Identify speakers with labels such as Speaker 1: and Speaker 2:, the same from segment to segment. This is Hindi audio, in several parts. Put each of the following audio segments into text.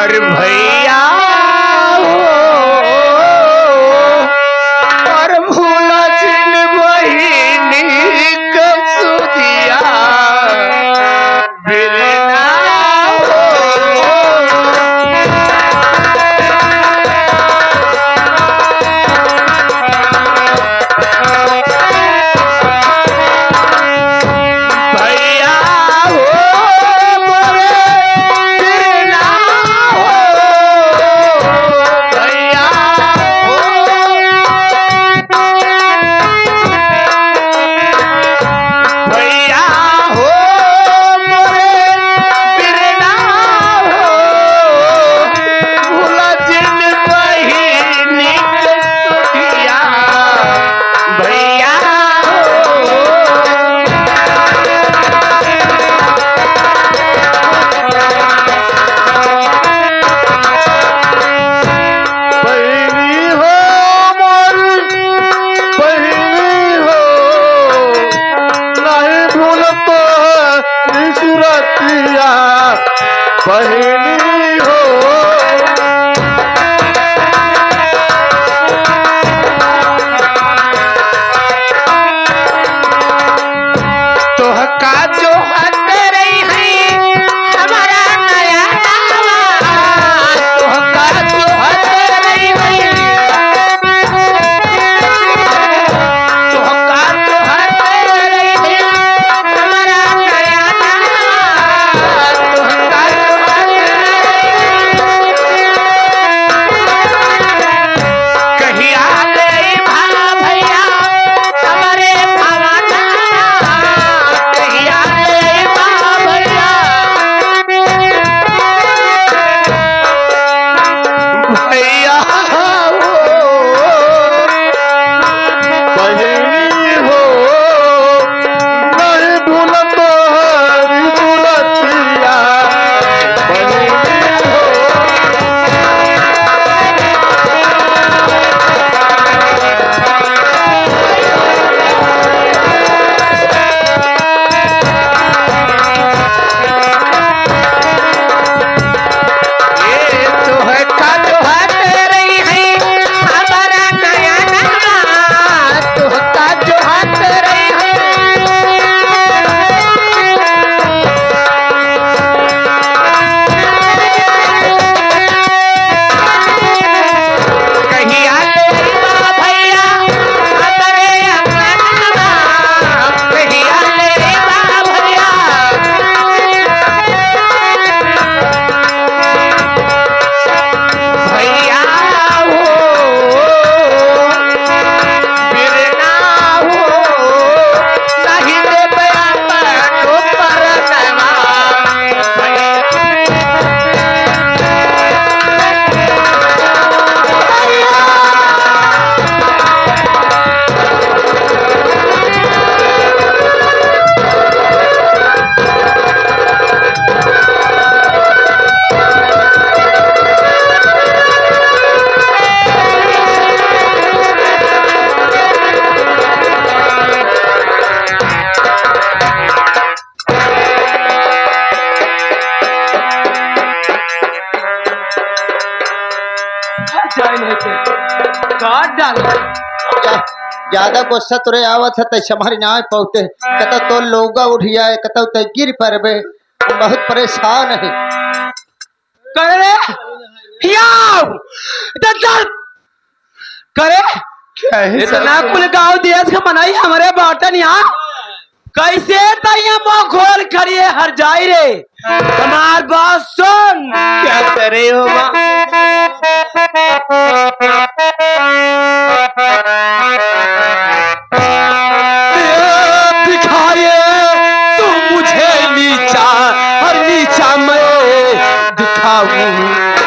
Speaker 1: और भैया और भूला जिन बहिनी कसुदिया बिरना बहिनी हो तोहका जो हट रही है हमारा नया तोहका जो हट रही है तोहका जो हट रही है हमारा नया तोहका ज्यादा गुस्सा तुरे आवत है तैसे हमारी ना पहुंचे कत तो लोग उठिया कत तो गिर पर बहुत परेशान है करे करे क्या है इतना कुल गांव देश का बनाई हमारे बाटन यहाँ कैसे तैया मुंह खोल करिए हर जाई रे हमार बात सुन क्या करे हो दिखाए तू मुझे नीचा और नीचा मैं दिखाऊं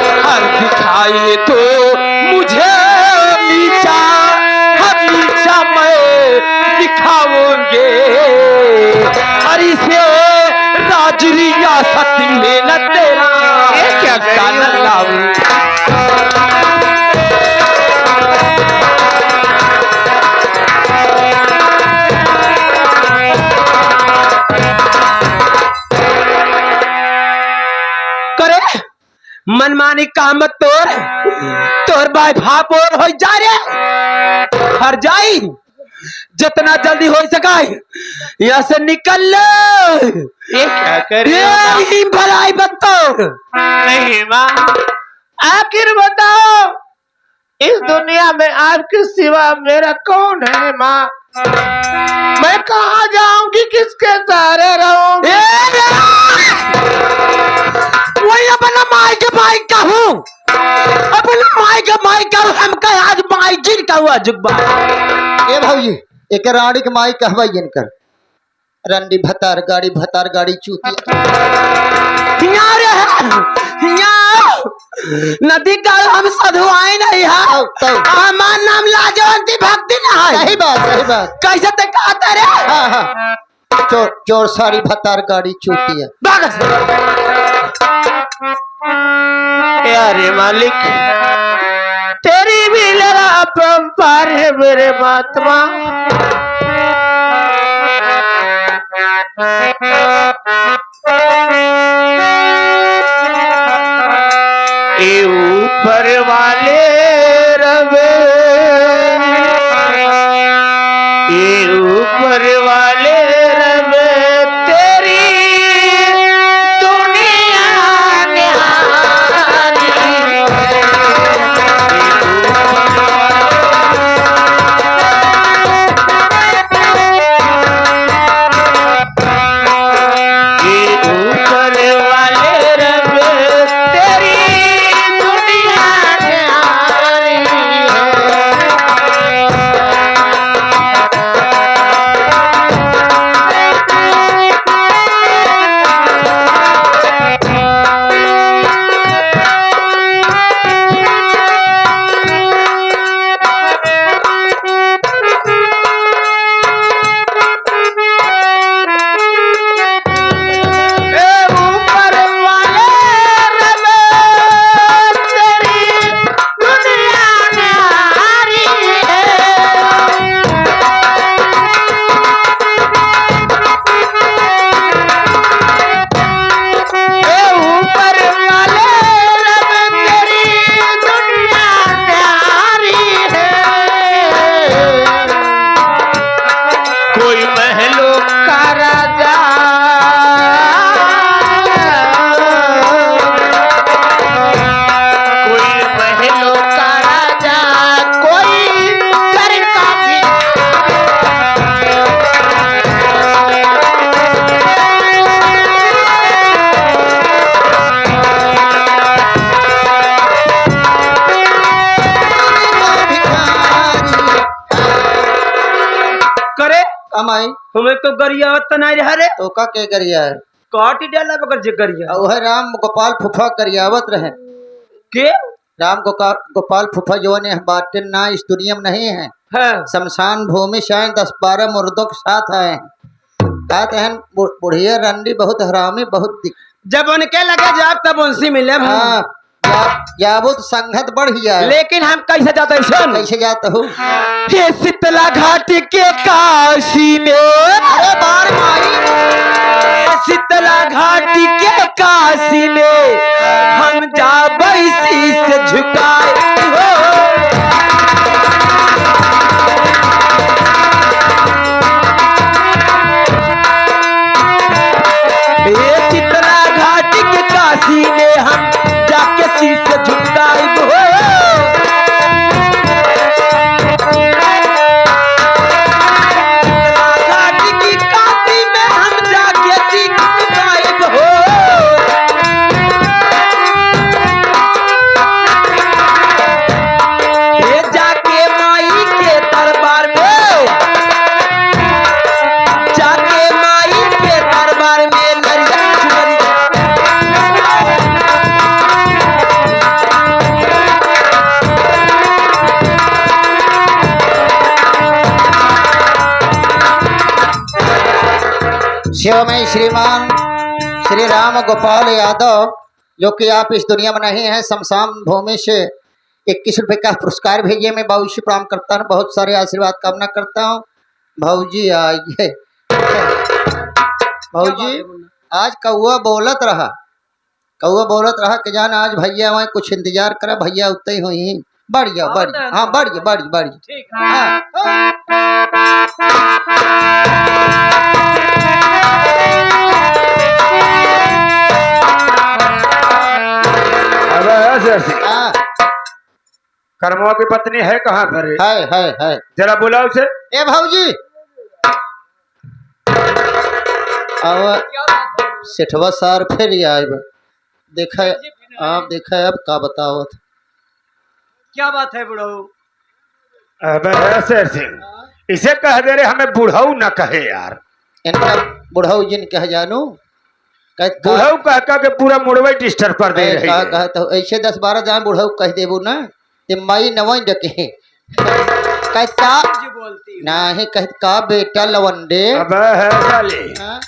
Speaker 1: दिखाए तो मुझे नीचा हर नीचा मैं दिखाऊंगे हरी से राजरिया सत्य में न तेरा क्या गाना लाऊं मनमानी काम मत तोर भाई भाप और हो जा रे हर जाई जितना जल्दी हो सका यहाँ से निकल लो।
Speaker 2: ये क्या कर रहे हो
Speaker 1: ये भलाई बतो
Speaker 2: नहीं माँ, आखिर बताओ इस दुनिया में आपके सिवा मेरा कौन है माँ? मैं कहाँ जाऊंगी, किसके सहारे रहूंगी?
Speaker 1: वही अपना माई के भाई का हूँ, अपना माई के भाई का हूँ, हम का आज माई जिन का हुआ जुगबा।
Speaker 3: ए भाई एक रानी के माई कहवा इनकर रंडी भतार गाड़ी चूती
Speaker 1: नदी का हम साधु आए नहीं है, हमार नाम लाजवंती भक्ति न है।
Speaker 3: सही बात
Speaker 1: कैसे ते कहता रे?
Speaker 3: हाँ चोर सारी भतार गाड़ी चूती है।
Speaker 2: अरे मालिक तेरी भी लड़ा अपरंपार है मेरे महात्मा। ये ऊपर वाले रवे, ये ऊपर वाले रवे तेरी दुनिया न्यारी ये ऊपर वाले रवे तेरी दुनिया न्यारी ऊपर वाले रवे तेरी दुनिया न्यारी ऊपर वाले रवे तेरी दुनिया न्यारी है। कोई महलों का राजा कोई महलों का राजा कोई घर का भी
Speaker 1: करे
Speaker 3: कमाई
Speaker 1: हमें तो गरिया नहीं रहा रे,
Speaker 3: तो का के करिया है
Speaker 1: काटी डाला बगर जे गरिया
Speaker 3: वह राम गोपाल फुफा करियावत रहे।
Speaker 1: के
Speaker 3: गोपाल फुफा जो ने बातें ना इस दुनिया में नहीं है,
Speaker 1: हाँ
Speaker 3: शमशान भूमि शायद 10-12 मुर्दों के साथ आए कहते हैं बुढ़िया रंडी बहुत हरामी बहुत
Speaker 1: जब उनके लगे जाब तब उनसे मिले हम।
Speaker 3: हाँ याबुत संगत बढ़िया है।
Speaker 1: लेकिन हम कैसे जाते हैं?
Speaker 3: कैसे जाता हूँ?
Speaker 1: हे शीतला घाटी के काशी में,
Speaker 3: अरे बार माई
Speaker 1: शीतला घाटी के काशी में हम जाबै शीश झुकाए हो। ये शीतला घाटी के काशी में हम जाके शीश झुकाए हो। घाटी की काशी में हम जाके शीश झुकाए हो। ये जाके माई के दरबार में, जाके माई के दरबार में नरिया चुनरी
Speaker 3: शिवमय श्रीमान श्री राम गोपाल यादव जो कि आप इस दुनिया में नहीं हैं, शमशान भूमि से 21 रुपए का पुरस्कार भेजिए। मैं बाबू से प्रणाम करता हूँ, बहुत सारे आशीर्वाद कामना करता हूँ। भाऊजी आइए। भाऊजी आज कौआ बोलत रहा कौआ बोलत रहा कि जान आज भैया वहाँ कुछ इंतजार करा, भैया उतने ही हुई। बढ़ जाओ बढ़ जाओ, हाँ बढ़ जाओ बढ़ जाओ बढ़ जाओ।
Speaker 1: ठीक
Speaker 3: हाँ
Speaker 2: अब ऐसे ऐसे।
Speaker 3: हाँ,
Speaker 2: कर्मों की पत्नी है कहाँ पर?
Speaker 3: है
Speaker 2: जरा बुलाओ उसे।
Speaker 3: ए भाऊजी अब सेठवा सार फिर आए देखा, आप देखा अब का बताओ।
Speaker 1: क्या बात है बुढ़ऊ?
Speaker 2: अब ऐसे ऐसे इसे कह दे रहे हमें बुढ़ऊ न कहे यार।
Speaker 3: इनका बुढ़ऊ जिन कह जानू
Speaker 2: बुढ़ऊ कह कह के पूरा मुड़वे डिस्टर्ब कर दे रही है।
Speaker 3: कहा तो ऐसे 10-12 जान बुढ़ऊ कह देबू ना ते मई नवई डके कहता
Speaker 1: जी बोलती हूँ।
Speaker 3: नहीं कहता बेटा लवंडे।
Speaker 2: अब है साले
Speaker 3: हाँ?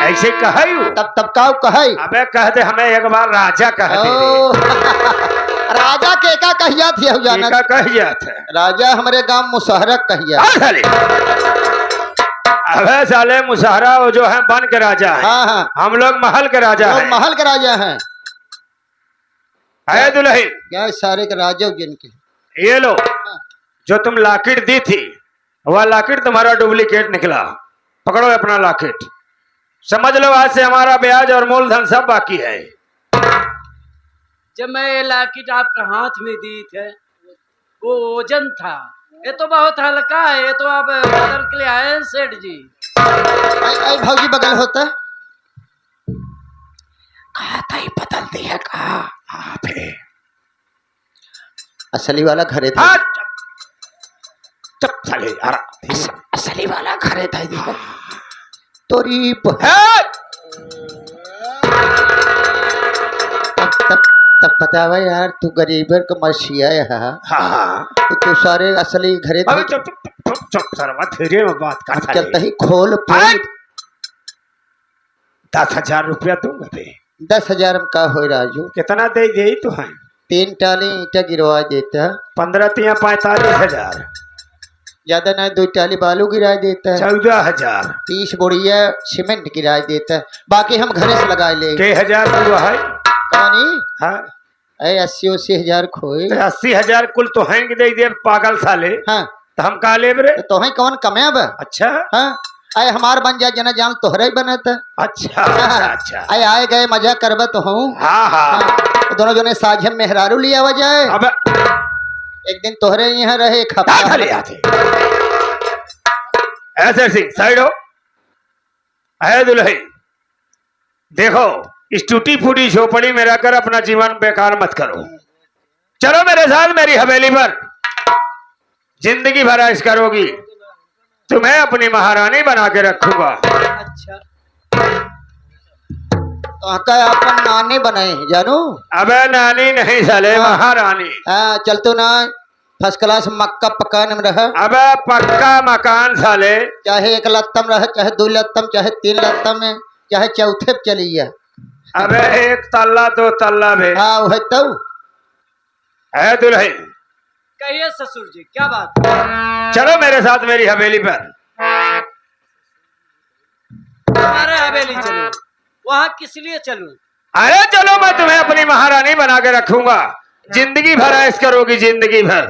Speaker 2: ऐसे कहू।
Speaker 3: तब का कहे
Speaker 2: अबे कह दे हमें एक बार राजा कह दे
Speaker 3: ओ, राजा के का कहिया थी अब जाना
Speaker 2: का कह जात है।
Speaker 3: राजा हमारे गांव मुसहरक कहिया।
Speaker 2: साले अबे साले मुसहरा वो जो है बन के राजा है।
Speaker 3: हाँ हाँ
Speaker 2: हम लोग महल के राजा
Speaker 3: लोग
Speaker 2: हैं।
Speaker 3: महल के राजा हैं।
Speaker 2: है दुल्हन
Speaker 3: क्या सारे के राजा जिनके
Speaker 2: ये लो जो तुम लाकिट दी थी वह लाकिट तुम्हारा डुप्लीकेट निकला। पकड़ो अपना लाकिट। समझ लो आज से हमारा ब्याज और मूलधन सब बाकी है।
Speaker 1: जब मैं ये लॉकेट आपके हाथ में दी थे वो वजन था, ये तो बहुत हल्का है, ये तो आप बदल के लिए आए हैं सेठ जी।
Speaker 3: आई भाजी बगल होता
Speaker 2: कहा था ही बदल दिया कहा आप है।
Speaker 3: असली वाला घरे था।
Speaker 2: हाँ, चुप साले यार।
Speaker 3: असली वाला घरे था देखो तोरी तब बतावा यार तू गरीबर का मसीहा है।
Speaker 2: हाँ
Speaker 3: तो तू सारे असली घरे थे।
Speaker 2: चुप चुप चुप चुप सरवा धीरे में बात कर साले।
Speaker 3: चलता ही खोल
Speaker 2: हट! 10,000 रुपया दूंगा बे।
Speaker 3: 10,000 में का हो राजू?
Speaker 2: कितना दे दे तो है?
Speaker 3: 3 टाली ईटा गिरवा देता।
Speaker 2: 15 तिया 45,000।
Speaker 3: ज्यादा ना 2 टाली बालू गिरा देता है।
Speaker 2: 14,000।
Speaker 3: 30 बोरिया सीमेंट गिरा देता है। बाकी हम घरे से लगा ले।
Speaker 2: के हजार हुआ है?
Speaker 3: कहानी
Speaker 2: हाँ
Speaker 3: 80-80 हजार खोए।
Speaker 2: 80,000 कुल तो हैं कि दे दे पागल साले।
Speaker 3: हाँ
Speaker 2: तो हम का लेब रे?
Speaker 3: तो है कौन कमे बा?
Speaker 2: अच्छा
Speaker 3: हाँ आए हमार बन जा जना जान तोहरा ही बनता।
Speaker 2: अच्छा अच्छा अच्छा।
Speaker 3: आए आए गए मजा करब तो हूँ।
Speaker 2: हाँ हाँ
Speaker 3: तो दोनों जने साझे मेहरारू लिया हुआ जाए।
Speaker 2: अब
Speaker 3: एक दिन तोहरे यहाँ रहे एक
Speaker 2: क्या
Speaker 3: हफ्ता।
Speaker 2: ले आते ऐसे सिंह साइड हो। है दुल्हन देखो इस टूटी फूटी झोपड़ी में रहकर अपना जीवन बेकार मत करो। चलो मेरे साथ मेरी हवेली पर। जिंदगी भर ऐश करोगी। तुम्हें अपनी महारानी बना के रखूंगा।
Speaker 1: अच्छा
Speaker 3: तो आका अपन नानी बनाए जानू।
Speaker 2: अबे नानी नहीं साले महारानी।
Speaker 3: हाँ चल तो ना फर्स्ट क्लास मक्का पकान में रह।
Speaker 2: अबे पक्का मकान साले।
Speaker 3: चाहे 1 लत्तम रह चाहे 2 लत्तम चाहे 3 लत्तम में चाहे चौथे पे चलिए।
Speaker 2: अबे 1 तल्ला 2 तल्ला भी।
Speaker 3: हाँ वह तो
Speaker 2: है दुल्हन
Speaker 1: कहिए ससुर जी क्या बात?
Speaker 2: चलो मेरे साथ मेरी हवेली पर।
Speaker 1: हमारे हवेली चलो। वहाँ किस लिए चलूं?
Speaker 2: अरे चलो मैं तुम्हें अपनी महारानी बना के रखूंगा। जिंदगी भर ऐश करोगी। जिंदगी भर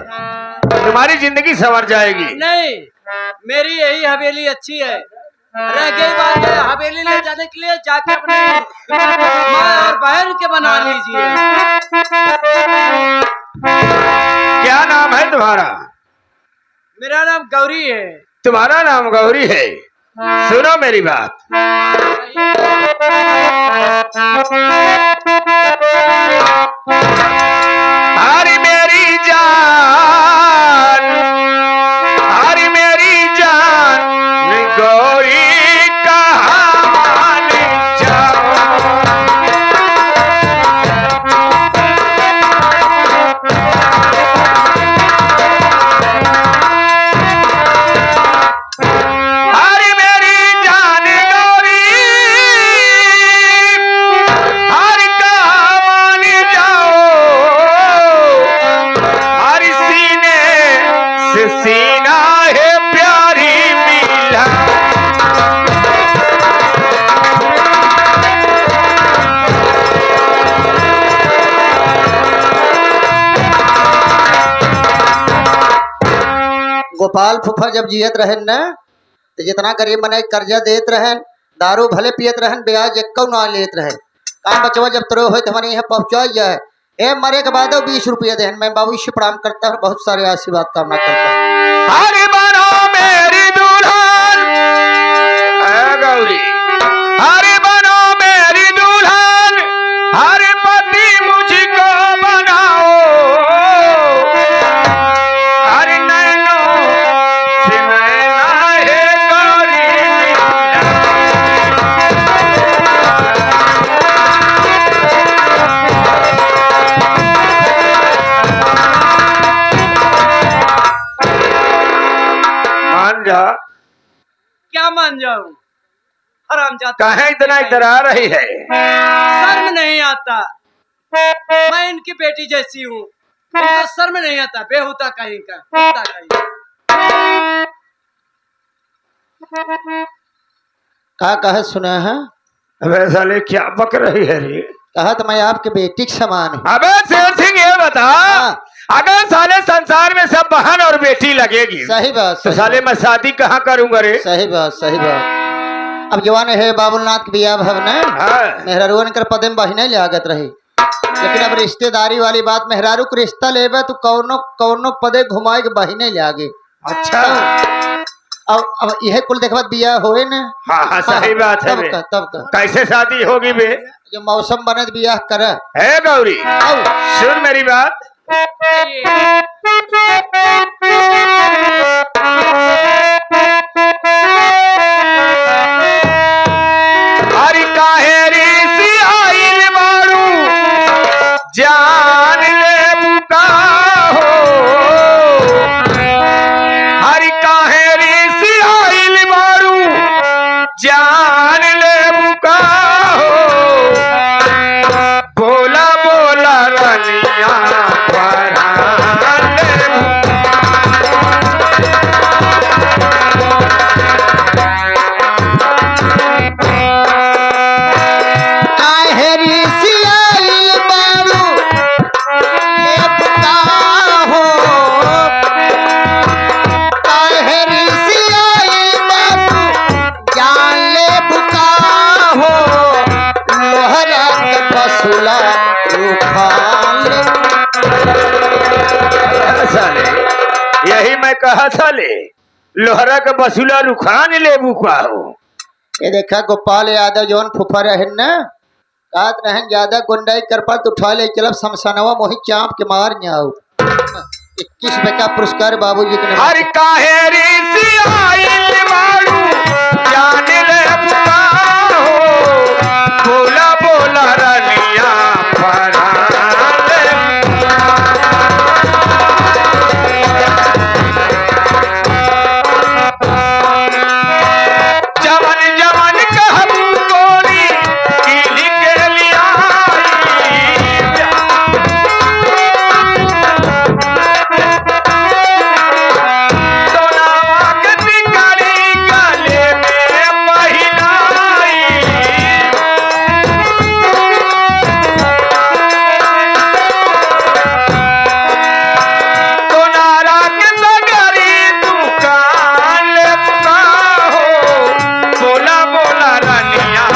Speaker 2: तुम्हारी जिंदगी संवर जाएगी।
Speaker 1: नहीं मेरी यही हवेली अच्छी है। रह गई बात है हवेली ले जाने के लिए जाके अपने माँ और बहन के बना लीजिए।
Speaker 2: क्या नाम है तुम्हारा?
Speaker 1: मेरा नाम गौरी है।
Speaker 2: तुम्हारा नाम गौरी है। सुनो मेरी बात। हरी मेरी जान हरी मेरी जान गौरी कहाँ मान जाऊं। हरी मेरी जान गौरी हर कहाँ मान जाओ। हर सीने से सीना है प्यारी मिला।
Speaker 3: गोपाल फुफा जब जियत रहन न तो जितना गरीब मने कर्जा देत रहन, दारू भले पियत रहन, ब्याज एक ना लेत रहन। काम बचवा जब तरो हो तो हमारे यहाँ पहुँचा जाए, ए मरे के बाद 20 रुपये देन। मैं बाबूजी प्रणाम करता हूँ, बहुत सारे आशीर्वाद कामना करता हूँ।
Speaker 2: हरि बनो मेरी दुल्हन, ऐ गौरी हरि बनो मेरी दुल्हन, हरि पति मुझको बनाओ, हरि नैनो से नैना है गौरी। मान जा,
Speaker 1: क्या मान जाऊं? हराम जाता,
Speaker 2: कहे इतना इतरा रही है?
Speaker 1: शर्म नहीं आता? मैं इनकी बेटी जैसी हूँ, इनको शर्म नहीं आता? बेहुदा कहीं का, कुत्ता कहीं।
Speaker 3: का कहा सुना है?
Speaker 2: अबे साले क्या बक रही है रे?
Speaker 3: कहा तो मैं आपके बेटी के समान हूँ।
Speaker 2: अबे शेर सिंह ये बता,
Speaker 3: हाँ।
Speaker 2: अगर साले संसार में सब बहन और बेटी लगेगी
Speaker 3: सही बात,
Speaker 2: तो
Speaker 3: सही
Speaker 2: साले मैं शादी कहाँ करूंगा रे?
Speaker 3: सही बात, सही बात। अब जवान है बाबुलनाथ के बिया भवन
Speaker 2: हाँ।
Speaker 3: मेहरारू कर पदे में बहिने लागत रही, लेकिन अब रिश्तेदारी वाली बात, मेहरारू को रिश्ता लेबे तो कौनो कौनो पदे घुमाए के बहिने लागे।
Speaker 2: अच्छा,
Speaker 3: अब यह कुल देखबत बिया होए न।
Speaker 2: हाँ हाँ सही बात है बे।
Speaker 3: तब का
Speaker 2: कैसे शादी होगी बे?
Speaker 3: जो मौसम बने तो बिया कर।
Speaker 2: है गौरी, सुन मेरी बात। हरि काहे ऋषि आइल बारू, जान ले बुका हो, हरि काहे ऋषि आइल बारू, जान ले बुका हो, बोला बोला रनिया परान ले
Speaker 3: काहे ऋषि आइल बारू, ये बुका हो। काहे ऋषि आइल बारू, जान ले बुका हो। लोहरा के बसुला उखाड़ ले।
Speaker 2: साले यही मैं कहा साले, लोहरा का बसूला रुखान लेबू का हो।
Speaker 3: ये देखा गोपाल यादव जौन फुफा रहन न, कहत रहन ज्यादा गुंडाई कर पा तो उठा ले चलब शमशानवा मोहि चाप के मार जाओ। 21 रुपए का पुरस्कार बाबूजी के नाम।
Speaker 2: हरि काहे ऋषि आइल बारू, जान ले बुका हो, बोला बोला रनिया परान ले। जवन जवन कहबू गोरी, किली के लिया सोनावा के टिकड़ी गले में पहिनाई। सोनारा के सगरी दुकान ले बुका हो, बोला बोला रनिया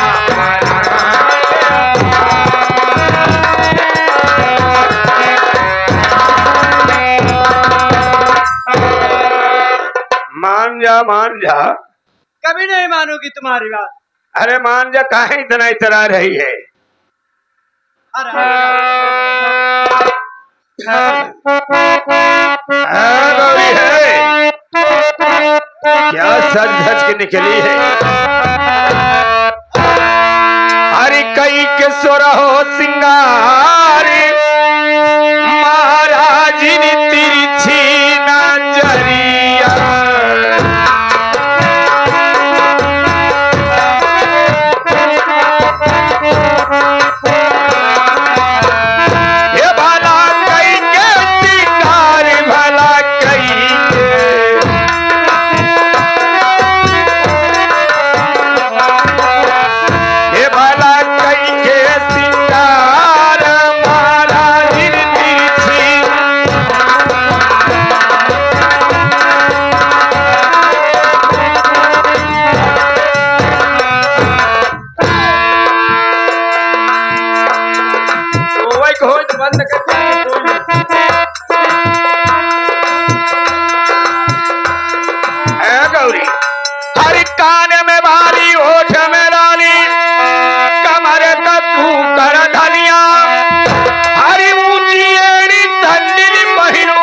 Speaker 2: मान जा मान जा।
Speaker 1: कभी नहीं मानूंगी तुम्हारी बात।
Speaker 2: अरे मान जा, काहे इतना इतरा रही है? गौरी है क्या सज धज के निकली है? हरि कई के सोरहो सिंगार, महाराज ने तिरछी नजरिया। ये भला कई के सिंगार, भला कई के, ये भला कई के सिंगार, महाराज ने तिरछी कान में बाली ओठ में डाली कमर कद्दू कर धनिया हरी ऊंची एड़ी धंडिल पहिनू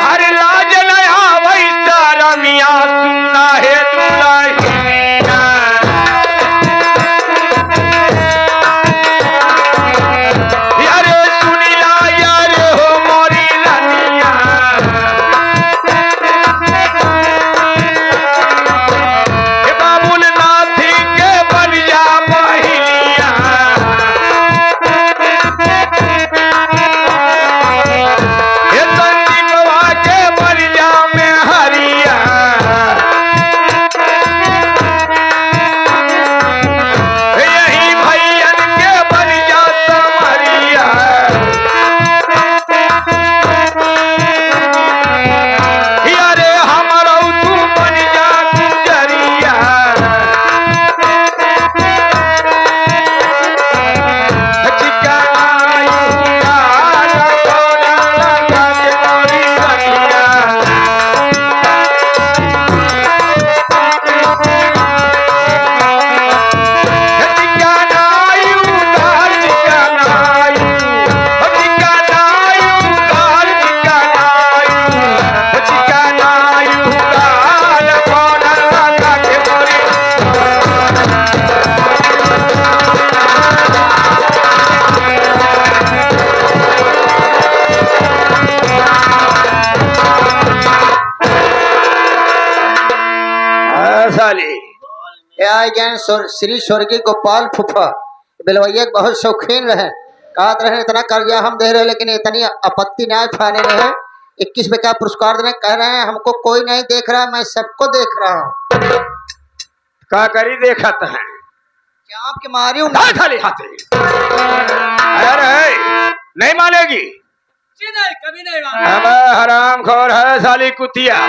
Speaker 2: हरी लाज नया वैसा रमिया सुना है दुल्हनिया यारे सुनीला यारे हो मोरी रनिया हे बाबुल नाथी के बलिया पहिलिया हे संदीपवा के बलिया में हरिया यही भैयन के बलिया समरिया यारे हमरो तू बलिया गुजरिया साली
Speaker 3: श्री स्वर्गीय गोपाल फूफा बिलवैया के बहुत शौकीन रहे। कहते रहे इतना कर्जा हम दे रहे लेकिन इतनी आपत्ति ना फाने रहे। 21 रुपए का पुरस्कार देने कह रहे हैं हमको कोई नहीं देख रहा, मैं सबको देख रहा हूँ।
Speaker 2: का करी देखत है
Speaker 3: क्या आपकी मारी हूँ
Speaker 2: ना खाली हाथे अरे नहीं मानेगी
Speaker 1: नहीं, कभी नहीं माना।
Speaker 2: अब हराम खोर है साली कुतिया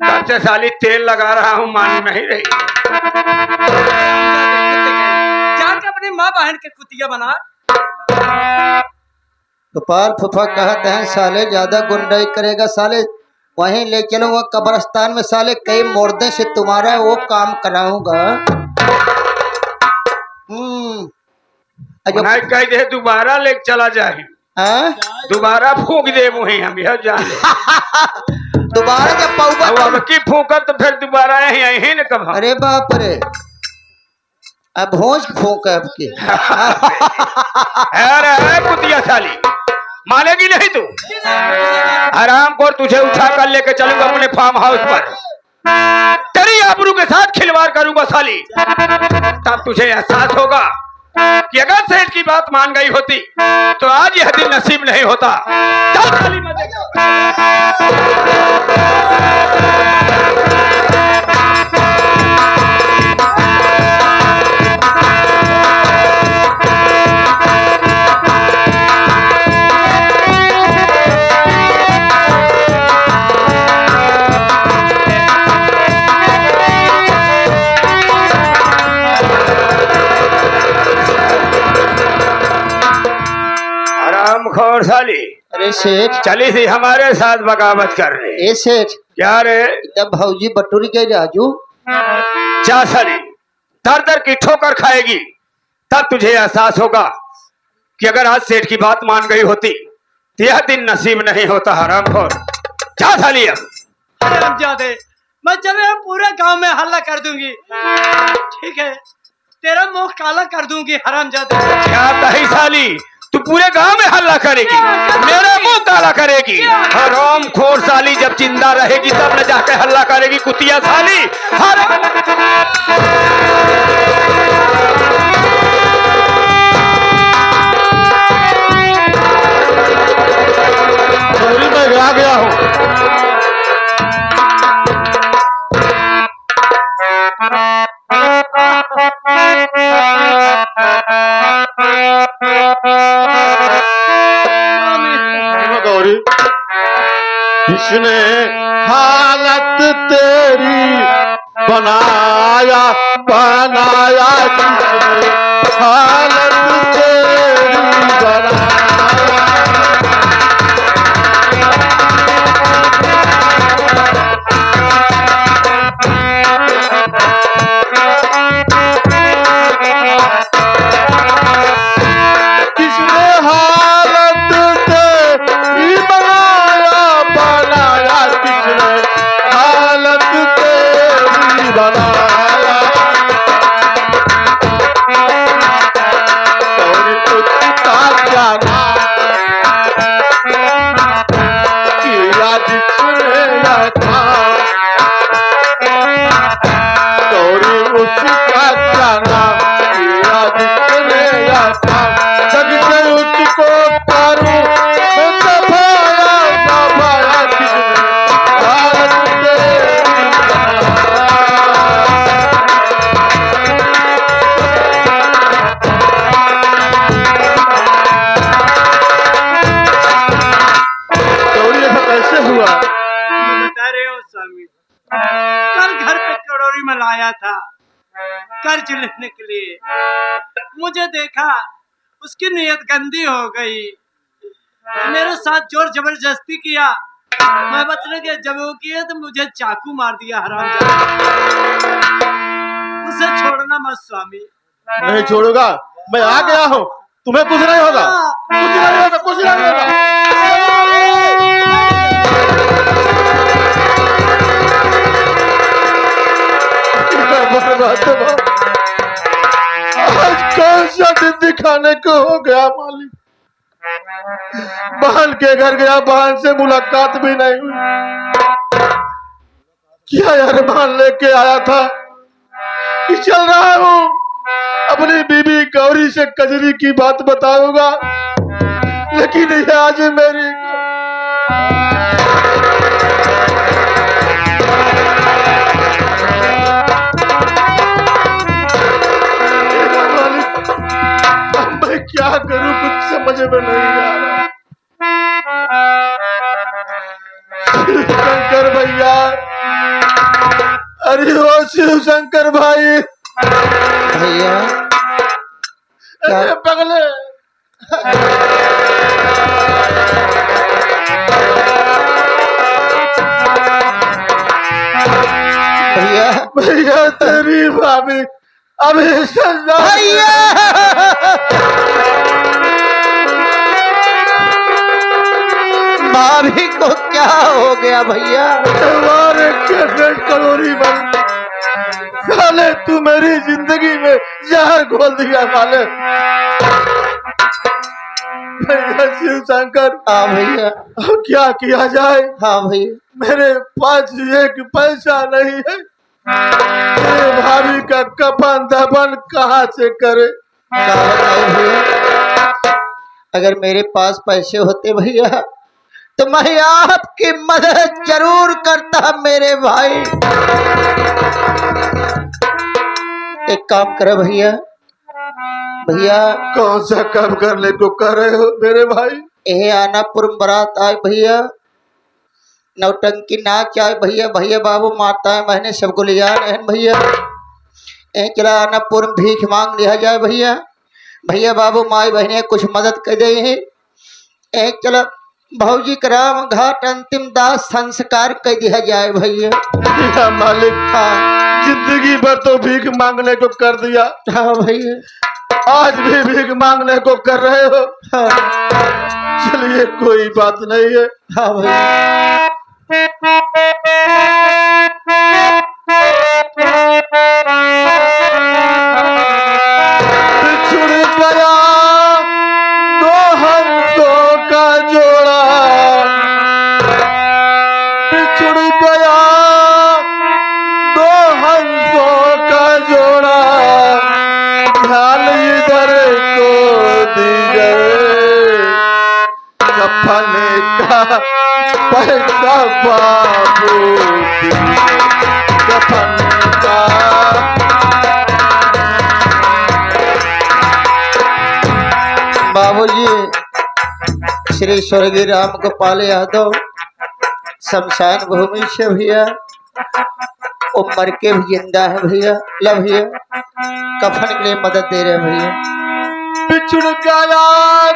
Speaker 2: कब से साली तेल लगा रहा हूँ मान नहीं रही
Speaker 1: जान के अपनी माँ बहन के कुतिया बना।
Speaker 3: गोपाल फूफा कहते हैं साले ज्यादा गुंडाई करेगा साले वहीं ले चलूंगा कब्रिस्तान में साले कई मुर्दे से तुम्हारा वो काम कराऊंगा।
Speaker 2: नहीं कह दे दोबारा ले चला जाए दोबारा फूक दे मुहे हम यह जान
Speaker 3: दोबारा जब पाऊंगा
Speaker 2: अब की फूकत तो फिर दोबारा यही न कब
Speaker 3: अरे बाप रे अब भोज फूक अब की
Speaker 2: अरे कुतिया साली मानेगी नहीं तू आराम कर तुझे उठा कर लेके चलूंगा अपने फार्म हाउस पर तेरी आबरू के साथ खिलवाड़ करूंगा साली तब तुझे एहसास होगा कि अगर सेठ की बात मान गई होती तो आज यह दिन नसीब नहीं होता। चल साली मजे खोर साली
Speaker 3: अरे सेठ
Speaker 2: चली थी हमारे साथ बगावत करने।
Speaker 3: ए सेठ
Speaker 2: क्या रे
Speaker 3: जब भौजी बटूरी के राजू
Speaker 2: जा साली दर दर की ठोकर खाएगी तब तुझे एहसास होगा कि अगर आज सेठ की बात मान गई होती तो यह दिन नसीब नहीं होता। हराम खोर जा साली अब
Speaker 1: हरामजादे मैं चले पूरे गांव में हल्ला कर दूंगी। ठीक है तेरा मुंह काला कर दूंगी हरामजादे।
Speaker 2: क्या कही साली तू पूरे गांव में हल्ला करेगी मेरा मुंह काला करेगी। हराम खोर साली जब जिंदा रहेगी तब न जाके हल्ला करेगी कुतिया साली। मैं आ गया हूँ
Speaker 4: गौरी किसने हालत तेरी बनाया बनाया हालत तेरी बनाया बनाया गौरी उसका क्या नाम किया जिसने था गौरी उसका क्या नाम किया जिसने था जग से उसको करूं सफाया सफाया किसने भारत तेरी गौरी ऐसा कैसे हुआ
Speaker 1: बता रहे हो स्वामी, कल घर पे कटोरी में लाया था कर्ज लेने के लिए। मुझे देखा उसकी नीयत गंदी हो गई, मेरे साथ जोर जबरदस्ती किया। मैं बचने के जब वो किए तो मुझे चाकू मार दिया हरामजादा। उसे छोड़ना मत स्वामी।
Speaker 4: नहीं छोड़ूंगा, मैं आ गया हूँ, तुम्हें कुछ नहीं होगा, कुछ नहीं होगा, कुछ नहीं होगा। आज कौन सा दिन दिखाने को हो गया मालिक। बहन के घर गया, बहन से मुलाकात भी नहीं हुई। क्या अरमान लेके आया था कि चल रहा हूँ अपनी बीबी गौरी से कजरी की बात बताऊंगा, लेकिन ये आज मेरी मैं क्या करूं, कुछ समझ में नहीं आ रहा। शंकर भैया, अरे ओ शिव शंकर भाई,
Speaker 3: भैया
Speaker 4: अरे पगले,
Speaker 3: भैया
Speaker 4: भैया तेरी भाभी अभी सजा
Speaker 3: भैया भाभी को क्या हो गया भैया?
Speaker 4: हमारे कैसे कलोरी बन साले, तू मेरी जिंदगी में जहर घोल दिया साले। भैया शिव शंकर,
Speaker 3: हाँ भैया,
Speaker 4: अब क्या किया जाए?
Speaker 3: हाँ भैया,
Speaker 4: मेरे पास एक पैसा नहीं है, मेरे भाभी का कफन दफन कहाँ से करे?
Speaker 3: क्या बताऊं भैया? अगर मेरे पास पैसे होते भैया तो मैं आपकी मदद जरूर करता मेरे भाई। एक काम करो भैया, भैया
Speaker 4: कौन सा काम करने को कर रहे हो मेरे भाई?
Speaker 3: यह आनापुर बारात आए भैया, नौटंकी नाच आए भैया, भैया बाबू माताएं बहने सबको ले जाए भैया। चला आनापुर में भीख मांग लिया जाए भैया, भैया बाबू माई बहने कुछ मदद कर दे हैं। चला भौजी का राम घाट अंतिम दास संस्कार कर दिया जाए भैया।
Speaker 4: या मालिक,
Speaker 3: हाँ
Speaker 4: जिंदगी भर तो भीख मांगने को कर दिया,
Speaker 3: हाँ भैया,
Speaker 4: आज भी भीख मांगने को कर रहे हो।
Speaker 3: हाँ
Speaker 4: चलिए कोई बात नहीं है।
Speaker 3: हाँ भैया,
Speaker 4: बिछुड़ गया दो हंसों का जोड़ा, बिछुड़ गया दो हंसों का जोड़ा, ध्यान इधर को दीजिए, कफन का पैसा बाबू दीजिए, कफन का।
Speaker 3: बाबूजी श्री स्वर्गीय राम गोपाल यादव शमशान भूमि से भैया उम्र के भी जिंदा है भैया। ला भैया कफन के लिए मदद दे रहे हैं भैया।
Speaker 4: बिछुड़ गया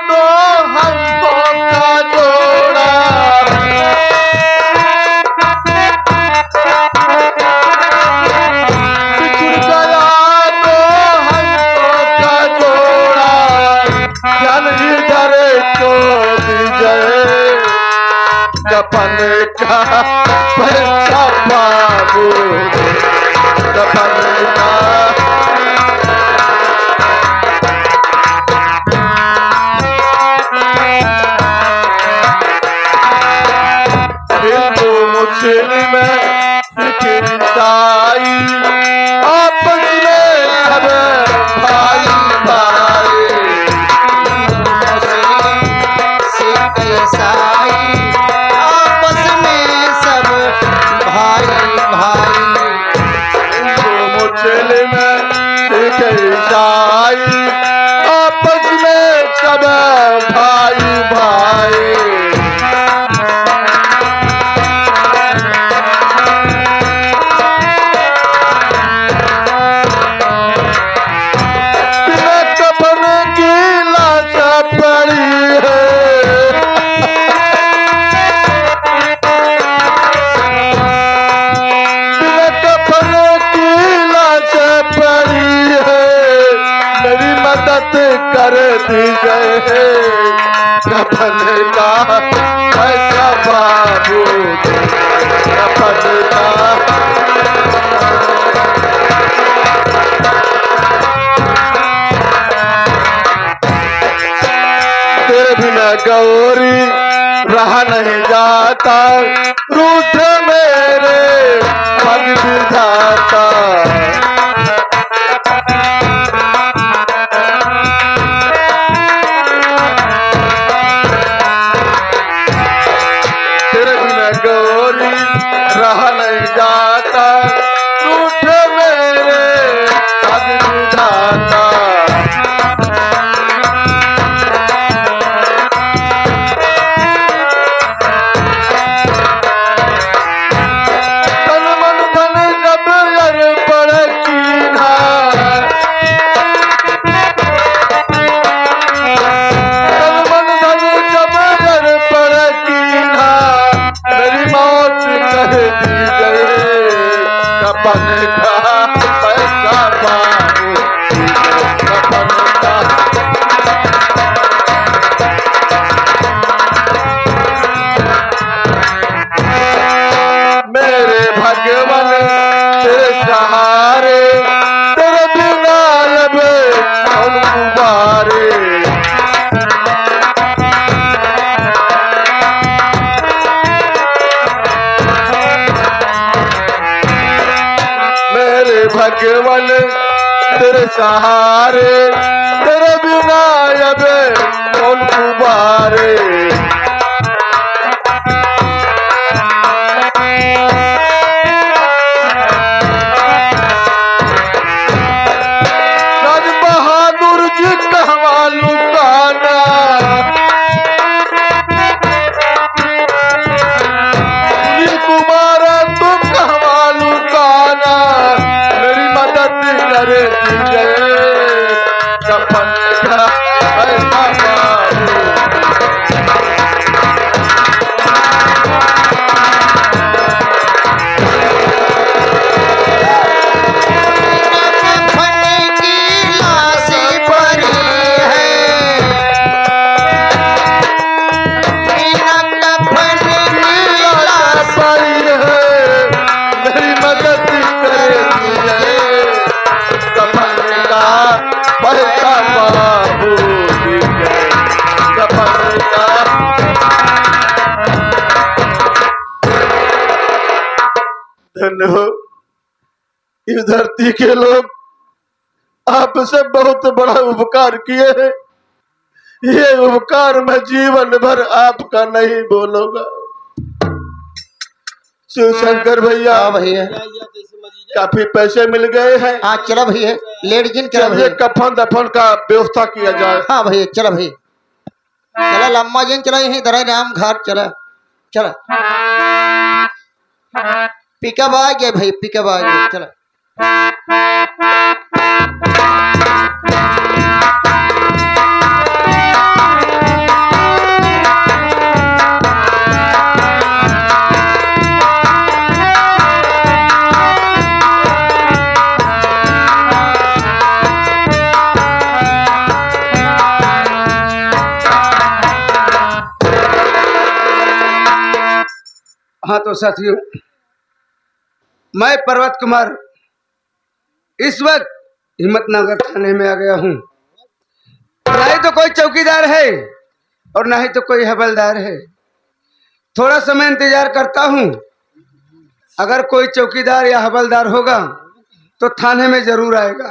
Speaker 4: दो हंसों का जोड़ा, बिछुड़ गया दो हंसों का जोड़ा, ध्यान इधर को दीजिए, कफन का पैसा बाबू, चेली में ईसाई आपस में सब भाई भाई
Speaker 3: सिख ईसाई आपस में सब भाई भाई
Speaker 4: चेली में सिख ईसाई आपस में सब भाई भाई कफन की लाश पड़ी है कफन की लाश पड़ी है मेरी मदद कर दीजिए कफन का पैसा बाबू कफन का तेरे बिना गौरी रहा नहीं जाता रूठ मेरे पग विधाता तेरे बिना गौरी रहा नहीं जाता रूठ मेरे पग विधाता तन मन धन जब अर्पण कीन्हा तन मन धन जब अर्पण कीन्हा मेरी मौत कह दी गए कफन का पैसा बाबू कफन का मेरे भगवान तेरे सहारे तेरे बिना लब कौन गुबारे मेरे भगवान तेरे सहारे तेरे बिना लब कौन गुबारे राज बहादुर जी कहवा लुकाना सुनील कुमार तुम कहवा लुकाना मेरी मदद कर दीजिए कफन का पैसा बाबू
Speaker 3: कफन की लाश पड़ी है बिना कफन की लाश
Speaker 4: पड़ी है मेरी मदद कर दीजिए कफन का पैसा बाबू दीजिए कफन का धन्य हो इस धरती के लोग आपसे बहुत बड़ा उपकार किए हैं ये उपकार मैं जीवन भर आपका नहीं बोलूंगा शिव शंकर भैया
Speaker 3: हाँ भैया
Speaker 4: काफी पैसे मिल गए हैं
Speaker 3: हाँ चलो भैया लेट जिन चलो
Speaker 4: चलिए
Speaker 3: भैया
Speaker 4: कफन दफन का व्यवस्था किया जाए
Speaker 3: हाँ भैया चलो भैया चला लम्बा जिन चला यहीं धरा राम घर चला चला पिकअप आ गया भाई पिकअप आ गया चला
Speaker 1: हाँ तो साथियों, मैं पर्वत कुमार इस वक्त हिम्मतनगर थाने में आ गया हूँ। ना ही तो कोई चौकीदार है और ना ही तो कोई हवलदार है। थोड़ा समय इंतजार करता हूँ, अगर कोई चौकीदार या हवलदार होगा तो थाने में जरूर आएगा।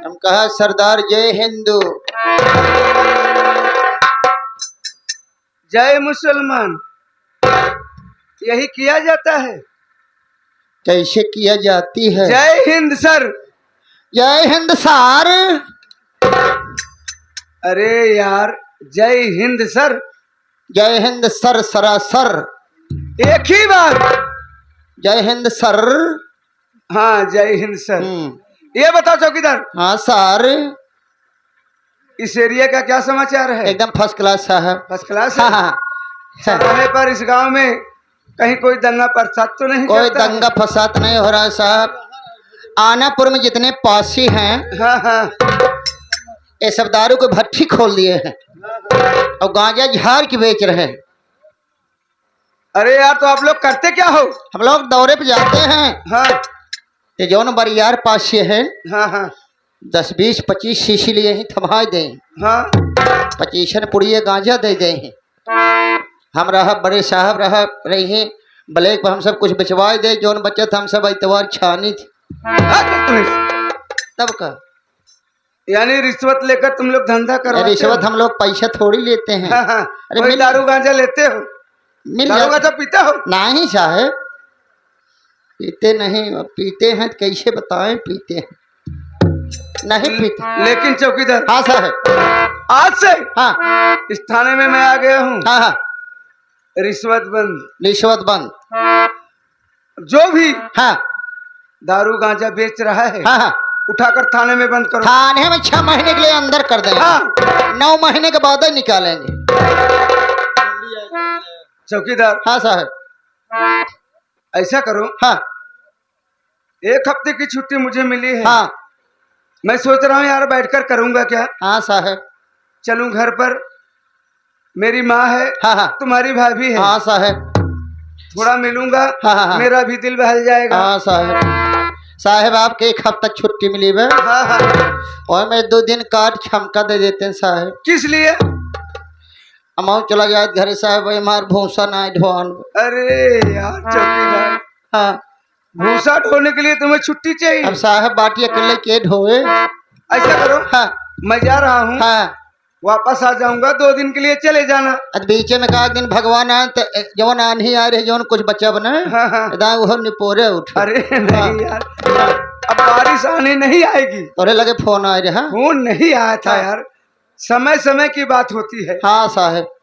Speaker 3: हम कहा सरदार जय हिंदू,
Speaker 1: जय मुसलमान, यही किया जाता है।
Speaker 3: कैसे किया जाती है?
Speaker 1: जय हिंद सर।
Speaker 3: जय हिंद सर।
Speaker 1: अरे यार, जय हिंद सर।
Speaker 3: जय हिंद सर सरासर।
Speaker 1: एक ही बार।
Speaker 3: जय हिंद सर।
Speaker 1: हाँ जय हिंद सर। ये बताओ चौकीदार।
Speaker 3: हाँ सर।
Speaker 1: इस एरिया का क्या समाचार है?
Speaker 3: एकदम फर्स्ट क्लास साहब।
Speaker 1: फर्स्ट क्लास है।
Speaker 3: हाँ हाँ।
Speaker 1: समय पर इस गांव में कहीं कोई दंगा प्रसाद तो नहीं
Speaker 3: कोई
Speaker 1: करता
Speaker 3: दंगा फसाद नहीं हो रहा है साहब। आनापुर में जितने पासी हैं,
Speaker 1: हाँ हाँ,
Speaker 3: ये सब दारू को भट्टी खोल दिए हैं और गांजा झाड़ के बेच रहे हैं।
Speaker 1: अरे यार, तो आप लोग करते क्या हो?
Speaker 3: हम लोग दौरे पे जाते हैं।
Speaker 1: हाँ
Speaker 3: ये जौन बरियार पासी है,
Speaker 1: हाँ हाँ
Speaker 3: 10 20 25 शीशी लिए ही थमा दें,
Speaker 1: हाँ
Speaker 3: 25 पुड़िए गांजा दे दें। हम रहा बड़े साहब रहा रही ब्लैक पर हम सब कुछ बिचवा दे, जौन बचत हम सब इतवार छानी थी तब का।
Speaker 1: यानी रिश्वत लेकर तुम लोग धंधा करो?
Speaker 3: रिश्वत हम लोग पैसा थोड़ी लेते हैं।
Speaker 1: हाँ हाँ।
Speaker 3: अरे
Speaker 1: कोई दारू गांजा लेते हो?
Speaker 3: मिल
Speaker 1: दारू गांजा पीते हो?
Speaker 3: नहीं साहब, पीते नहीं। अब पीते हैं तो कैसे बताएं, पीते हैं नहीं पीते।
Speaker 1: लेकिन चौकीदार।
Speaker 3: हाँ साहब।
Speaker 1: आज से
Speaker 3: हाँ
Speaker 1: इस थाने में मैं आ गया हूँ।
Speaker 3: हाँ हाँ।
Speaker 1: रिश्वत बंद।
Speaker 3: रिश्वत बंद।
Speaker 1: जो भी
Speaker 3: हाँ
Speaker 1: दारू गांजा बेच रहा है,
Speaker 3: हाँ हाँ,
Speaker 1: उठाकर थाने में बंद करो।
Speaker 3: थाने में 6 महीने के लिए अंदर कर देंगे।
Speaker 1: हाँ
Speaker 3: 9 महीने के बाद ही निकालेंगे।
Speaker 1: चौकीदार।
Speaker 3: हाँ साहब।
Speaker 1: ऐसा करो,
Speaker 3: हाँ
Speaker 1: 1 हफ्ते की छुट्टी मुझे मिली है।
Speaker 3: हाँ
Speaker 1: मैं सोच रहा हूँ यार बैठकर करूंगा क्या।
Speaker 3: हाँ साहब।
Speaker 1: चलूं घर पर, मेरी माँ है,
Speaker 3: हाँ हाँ
Speaker 1: तुम्हारी भाभी है,
Speaker 3: हाँ साहब।
Speaker 1: थोड़ा मिलूंगा।
Speaker 3: हाँ, हाँ, हाँ।
Speaker 1: मेरा भी दिल बहल जाएगा।
Speaker 3: हाँ साहब। साहब आपके 1 हफ्ता छुट्टी मिली है
Speaker 1: हाँ हाँ।
Speaker 3: और मैं 2 दिन काट क्षमता दे देते हैं साहब।
Speaker 1: किस लिए?
Speaker 3: अमाउंट चला जाए घर साहब, भाई हमार भूसा ना ढोन।
Speaker 1: अरे यार चौकीदार,
Speaker 3: हाँ
Speaker 1: भूसा ढोने के लिए तुम्हें छुट्टी चाहिए?
Speaker 3: अब साहब बाटी अकेले के ढोए।
Speaker 1: ऐसा करो,
Speaker 3: हाँ
Speaker 1: मैं जा रहा हूँ,
Speaker 3: हाँ।
Speaker 1: वापस आ जाऊंगा, 2 दिन के लिए चले जाना।
Speaker 3: बीच में कहा दिन भगवान आए तो जवन आंधी आ रही जवन कुछ बच्चा बने
Speaker 1: हाँ हाँ।
Speaker 3: वो निपोरे उठ।
Speaker 1: अरे नहीं यार, अब बारिश आने नहीं आएगी।
Speaker 3: तोरे लगे फोन आ रहे। हाँ
Speaker 1: फोन नहीं आया था यार, समय समय की बात होती है।
Speaker 3: हाँ साहब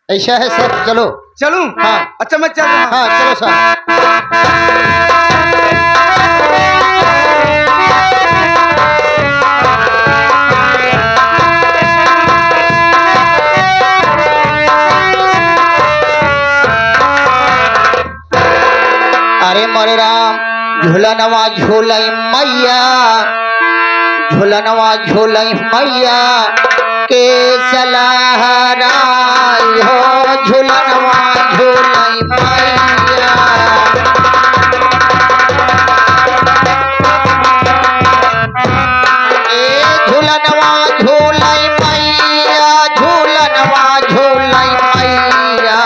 Speaker 3: ऐसा है सर। चलो
Speaker 1: चलूं?
Speaker 3: हाँ।
Speaker 1: अच्छा मैं चल रहा हूँ।
Speaker 3: हाँ चलो साहब। अरे मोरे राम झूलनवा झूलई मैया, झूलनवा झूलई मैया के चला राई हो, झूलनवा झूलई मैया। ए झूलनवा झूलई मैया, झूलनवा झूलई मैया,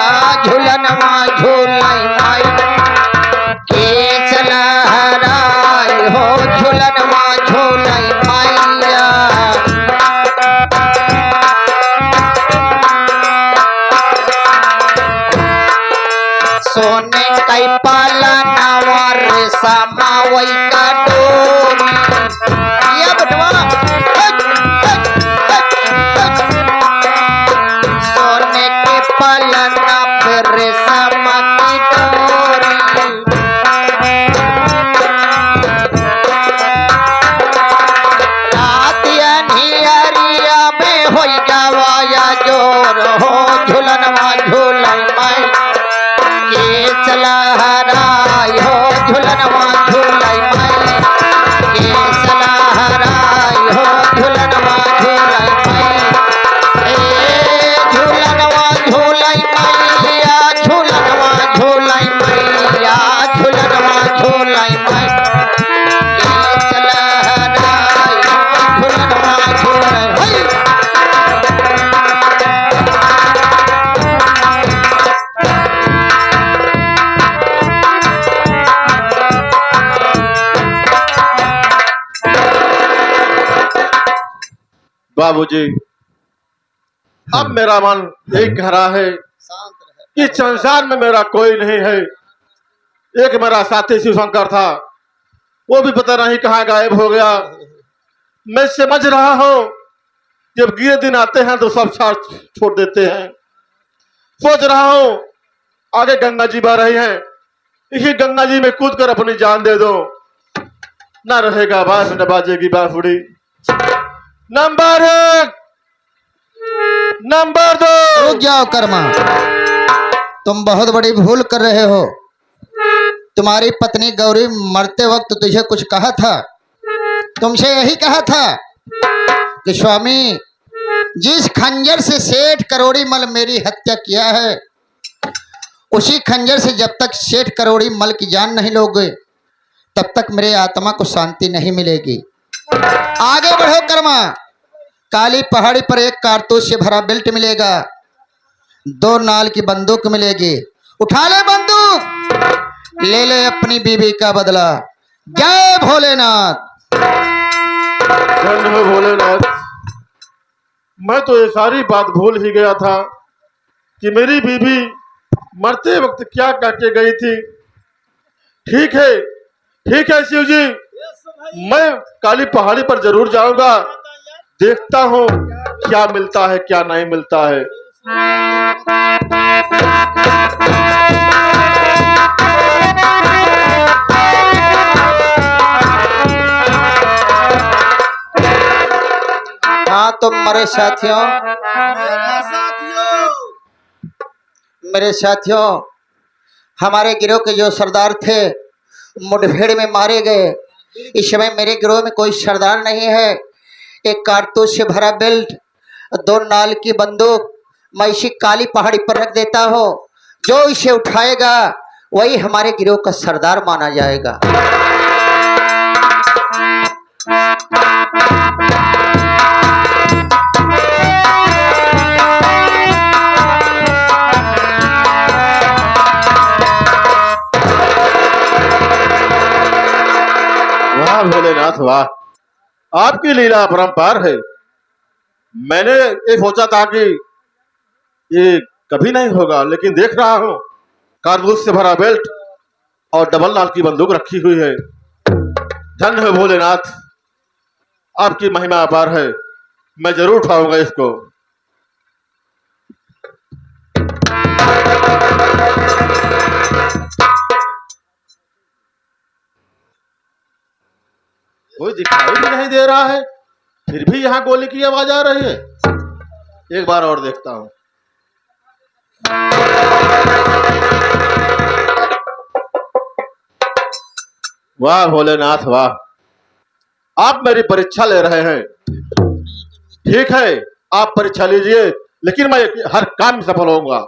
Speaker 3: झूलनवा झूलई मैया के चला राय हो, झूलनवा झूलई मैया। सोने कई पालनवा रेशमा वही का डोरी। ये बटवा सोने के पालना पे रेशमा की डोरी। नियरिया में हो गवाया जोर हो, झूलनवा झूलई माई के चला राय हो, झूलनवा झूलई माई के चला राय हो, झूलनवा झूलई माई। ए झूलनवा झूलई मैया, झूलनवा
Speaker 4: बाबूजी, अब मेरा मन एक कह रहा है कि संसार में मेरा कोई नहीं है। एक मेरा साथी शिवशंकर था, वो भी पता नहीं कहाँ गायब हो गया। मैं समझ रहा हूँ जब गिरे दिन आते हैं तो सब साथ छोड़ देते हैं। सोच रहा हूँ आगे गंगा जी बह रही हैं, इसी गंगा जी में कूद कर अपनी जान दे दो, ना रहेगा बांस न बाजेगी बांसुरी। Number 1, number 2।
Speaker 3: रुक जाओ कर्मा, तुम बहुत बड़ी भूल कर रहे हो। तुम्हारी पत्नी गौरी मरते वक्त तुझे कुछ कहा था, तुमसे यही कहा था कि स्वामी, जिस खंजर से सेठ करोड़ी मल मेरी हत्या किया है, उसी खंजर से जब तक सेठ करोड़ी मल की जान नहीं लोगे तब तक मेरे आत्मा को शांति नहीं मिलेगी। आगे बढ़ो कर्मा। काली पहाड़ी पर एक कारतूस से भरा बेल्ट मिलेगा, 2 नाल की बंदूक मिलेगी। उठा ले बंदूक, ले ले अपनी बीवी का बदला। जय भोलेनाथ।
Speaker 4: धन्य हो भोलेनाथ। मैं तो ये सारी बात भूल ही गया था कि मेरी बीवी मरते वक्त क्या कह के गई थी। ठीक है शिव जी, मैं काली पहाड़ी पर जरूर जाऊंगा, देखता हूँ क्या मिलता है क्या नहीं मिलता है।
Speaker 3: हाँ तो मेरे साथियों, हमारे गिरोह के जो सरदार थे मुठभेड़ में मारे गए। इस समय मेरे गिरोह में कोई सरदार नहीं है। एक कारतूस से भरा बेल्ट, 2 नाल की बंदूक मैं इसी काली पहाड़ी पर रख देता हूँ। जो इसे उठाएगा वही हमारे गिरोह का सरदार माना जाएगा।
Speaker 4: वाह भोलेनाथ वाह, आपकी लीला अपरंपार है। मैंने ये सोचा था कि ये कभी नहीं होगा, लेकिन देख रहा हूं कारतूस से भरा बेल्ट और डबल नाल की बंदूक रखी हुई है। धन्य है भोलेनाथ, आपकी महिमा अपार है। मैं जरूर उठाऊंगा इसको। कोई दिखाई भी नहीं दे रहा है, फिर भी यहाँ गोली की आवाज आ रही है। एक बार और देखता हूँ। वाह भोलेनाथ वाह, आप मेरी परीक्षा ले रहे हैं। ठीक है, आप परीक्षा लीजिए, लेकिन मैं हर काम में सफल होऊंगा।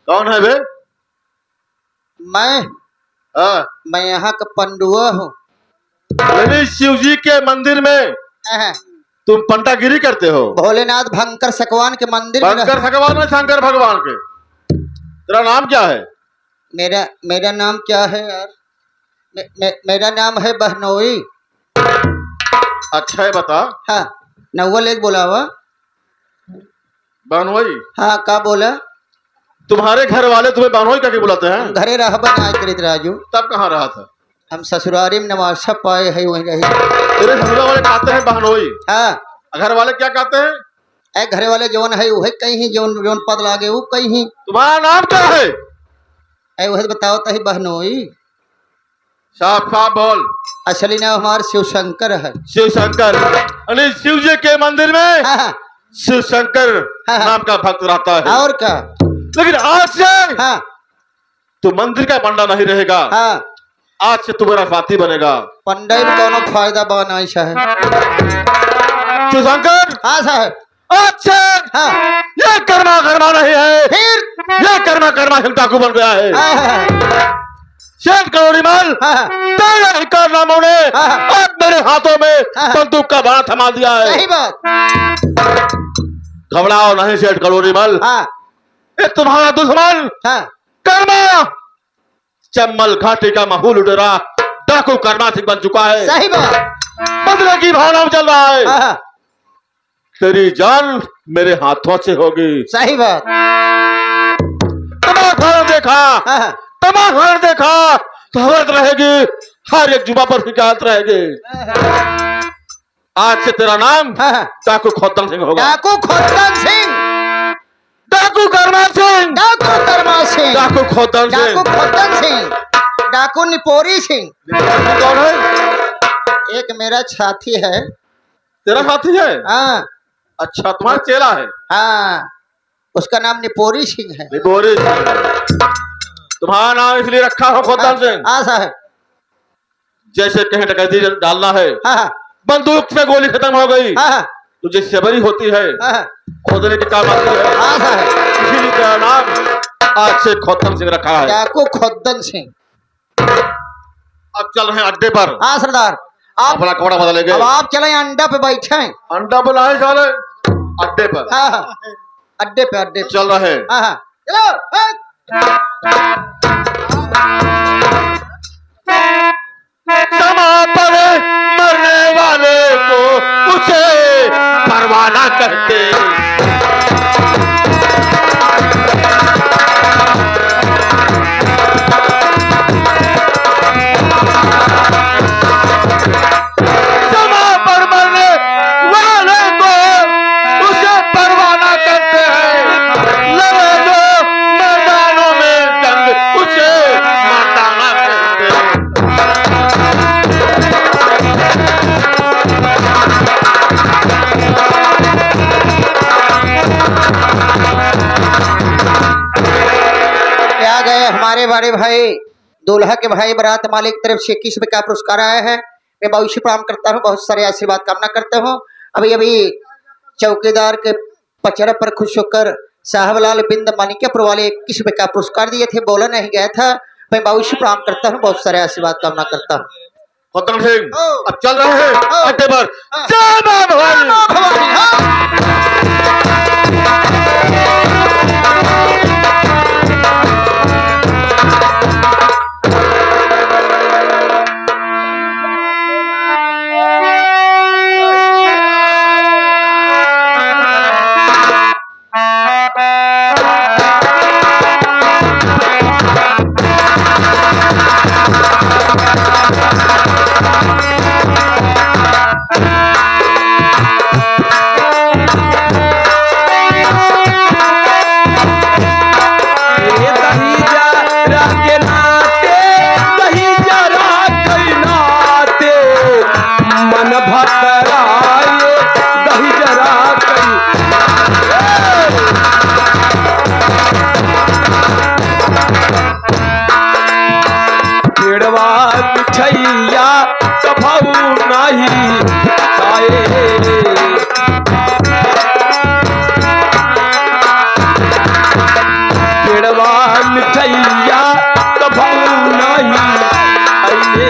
Speaker 4: कौन है बे?
Speaker 3: मैं यहाँ का पंडुआ हूँ।
Speaker 4: यानी शिव जी के मंदिर में तुम पंटागिरी करते हो?
Speaker 3: भोलेनाथ भंकर सकवान के मंदिर में।
Speaker 4: भंकर सकवान में शंकर भगवान के। तेरा नाम क्या है?
Speaker 3: मेरा नाम क्या है यार? मेरा नाम है बहनोई।
Speaker 4: अच्छा है, बता।
Speaker 3: हाँ, नवल एक बोला हुआ।
Speaker 4: बहनोई?
Speaker 3: हाँ, का बोला?
Speaker 4: तुम्हारे घर वाले तुम्हें बहनोई करके बुलाते हैं?
Speaker 3: घरे रहबा आज करित राजू।
Speaker 4: तब कहाँ रहा था?
Speaker 3: हम ससुरारी में नवासा पाए है, वहीं रही।
Speaker 4: तेरे ससुराल वाले कहते हैं बहनोई?
Speaker 3: हाँ।
Speaker 4: घर वाले क्या कहते हैं?
Speaker 3: ऐ घरे वाले जौन है वही कहीं, जौन पद लागे वो कहीं।
Speaker 4: तुम्हारा नाम क्या है?
Speaker 3: ऐ वही बताओ तही बहनोई।
Speaker 4: साफ साफ बोल।
Speaker 3: असली नाम हमार शिव शंकर है।
Speaker 4: शिव शंकर? यानी शिव जी के मंदिर में
Speaker 3: हाँ।
Speaker 4: शिव शंकर नाम का भक्त रहता है।
Speaker 3: और क्या?
Speaker 4: लेकिन आज से
Speaker 3: हाँ,
Speaker 4: तू मंदिर का पंडा नहीं रहेगा।
Speaker 3: हाँ,
Speaker 4: आज से तू मेरा साथी बनेगा।
Speaker 3: पंडई में कोनो फायदा बना साहब।
Speaker 4: शिव शंकर?
Speaker 3: हाँ साहब।
Speaker 4: अच्छा,
Speaker 3: हाँ।
Speaker 4: ये कर्मा कर्मा नहीं है,
Speaker 3: फिर
Speaker 4: ये कर्मा कर्मा डाकू बन गया है।
Speaker 3: हाँ।
Speaker 4: शेठ करोड़ी माल
Speaker 3: हाँ।
Speaker 4: तेरे ही कारनामों ने
Speaker 3: हाँ।
Speaker 4: आज मेरे हाथों में
Speaker 3: हाँ।
Speaker 4: बंदूक का बाण थमा दिया है।
Speaker 3: सही बात।
Speaker 4: घबराओ नहीं शेठ करोड़ी माल।
Speaker 3: हाँ।
Speaker 4: ये तुम्हारा दुश्मन
Speaker 3: हाँ।
Speaker 4: कर्मा चम्बल घाटी का माहौल उड़ रहा, डाकू कर्मा सिंह बन चुका है।
Speaker 3: सही बात।
Speaker 4: बदले की भावना में चल रहा है।
Speaker 3: हाँ,
Speaker 4: तेरी जान मेरे हाथों से होगी।
Speaker 3: सही बात।
Speaker 4: तमाखा देखा,
Speaker 3: हाँ,
Speaker 4: तमाखा देखा तो हवरत रहेगी, हर एक जुबा पर शिकायत रहेगी। आज से तेरा नाम
Speaker 3: हाँ,
Speaker 4: डाकू खोदन सिंह होगा।
Speaker 3: डाकू खोदन सिंह,
Speaker 4: डाकू कर्मा सिंह,
Speaker 3: डाकू कर्मा सिंह,
Speaker 4: डाकू खोदन
Speaker 3: डाकू
Speaker 4: सिंह।
Speaker 3: खोदन सिंह, डाकू निपोरी सिंह।
Speaker 4: कौन है?
Speaker 3: एक मेरा साथी है।
Speaker 4: तेरा साथी है?
Speaker 3: हाँ
Speaker 4: अच्छा, तुम्हारा चेला है।
Speaker 3: हाँ, उसका नाम निपोरी सिंह है।
Speaker 4: निपोरी सिंह। तुम्हारा नाम इसलिए रखा हो खोदन सिंह,
Speaker 3: हाँ साहब।
Speaker 4: जैसे कहीं डकैती डालना है,
Speaker 3: हाँ
Speaker 4: बंदूक से गोली खत्म हो गई
Speaker 3: हाँ
Speaker 4: तो जो सबरी होती है
Speaker 3: हाँ
Speaker 4: खोदने के काम आती है।
Speaker 3: हाँ साहब।
Speaker 4: इसीलिए तेरा नाम आज से खोदन सिंह रखा है।
Speaker 3: डाकू खोदन सिंह।
Speaker 4: अब चल रहे हैं अड्डे पर।
Speaker 3: हाँ सरदार, आप
Speaker 4: अपना कपड़ा बदलेंगे।
Speaker 3: अब आप चले अंडा पे बैठे।
Speaker 4: अंडा बुलाए साले अड्डे पर।
Speaker 3: हाँ हाँ, अड्डे पे, अड्डे पे।
Speaker 4: चल रहे हैं।
Speaker 3: हाँ हाँ, चलो।
Speaker 4: समा पर मरने वाले को उसे परवाना कहते। समा पर मरने वाले को उसे परवाना कहते हैं। लड़े जो मैदानों में जंग उसे मर्दाना कहते हैं।
Speaker 3: क्या गए हमारे बड़े भाई दूल्हा के भाई बारात मालिक तरफ से 21 रुपये का पुरस्कार आया है। मैं भविष्य प्रणाम करता हूँ, बहुत सारे आशीर्वाद कामना करता हूँ। अभी अभी चौकीदार के पचड़ा पर खुश होकर साहबलाल बिंद मानिक्यपुर वाले 21 रुपये का पुरस्कार दिए थे, बोला नहीं गया था। मैं भविष्य प्रणाम करता हूँ, बहुत सारे आशीर्वाद कामना करता हूँ।
Speaker 4: खोदन सिंह अब चल रहे हैं अड्डे पर। जय मां भवानी।
Speaker 1: ये दही जरा के नाते, दही जरा के नाते, मन भतराए दही जरा के। पेड़वा मिठैया कभू नहीं खाए। पेड़वा मिठैया कभू नहीं आइए।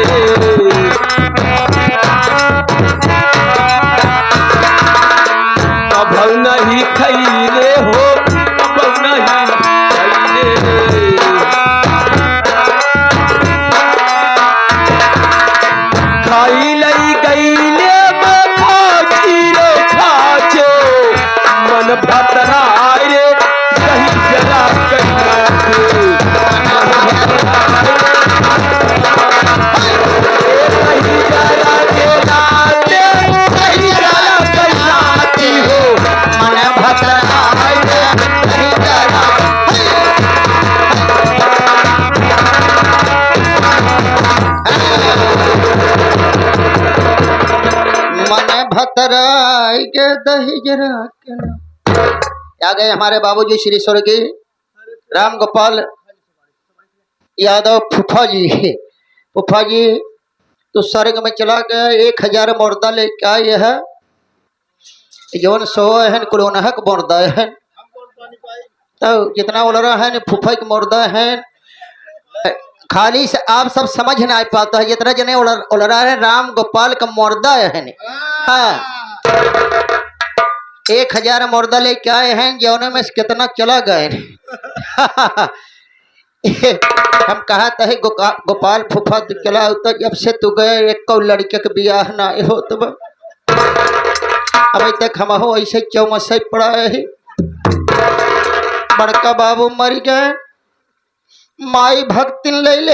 Speaker 1: कभू नहीं खैले हो, कभू नहीं खैले। खाई लई गईले में खाची रे खाचे, मन भतराए रे दही जरा के नाते। दही जरा के नाते, दही जरा के नाती हो, मन भतराए रे दही जरा।
Speaker 3: मन भतराय के दही जरा के ना। आ गए हमारे बाबूजी श्री स्वर्गीय राम गोपाल यादव फूफा जी। फूफा जी तो स्वर्ग में चला गया, 1000 मुर्दा लेके आए है। जौन सो है कुलोनहक मुर्दा है, तो जितना उलरा है फूफा के मुर्दा है। खाली से आप सब समझ ना पाता है, जितना जने उलरा है राम गोपाल का मुर्दा है। हाँ, 1000 मुर्दा लेके आए हैं, जौने में से कितना चला गए। हम कहा था गोपाल फूफा दिखला तो जब से तू गए एक कौ लड़के के बियाह ना हो तो अभी तक हम हो ऐसे चौमसे पड़ा है। बड़का बाबू मर गए, माई भक्तिन ले ले।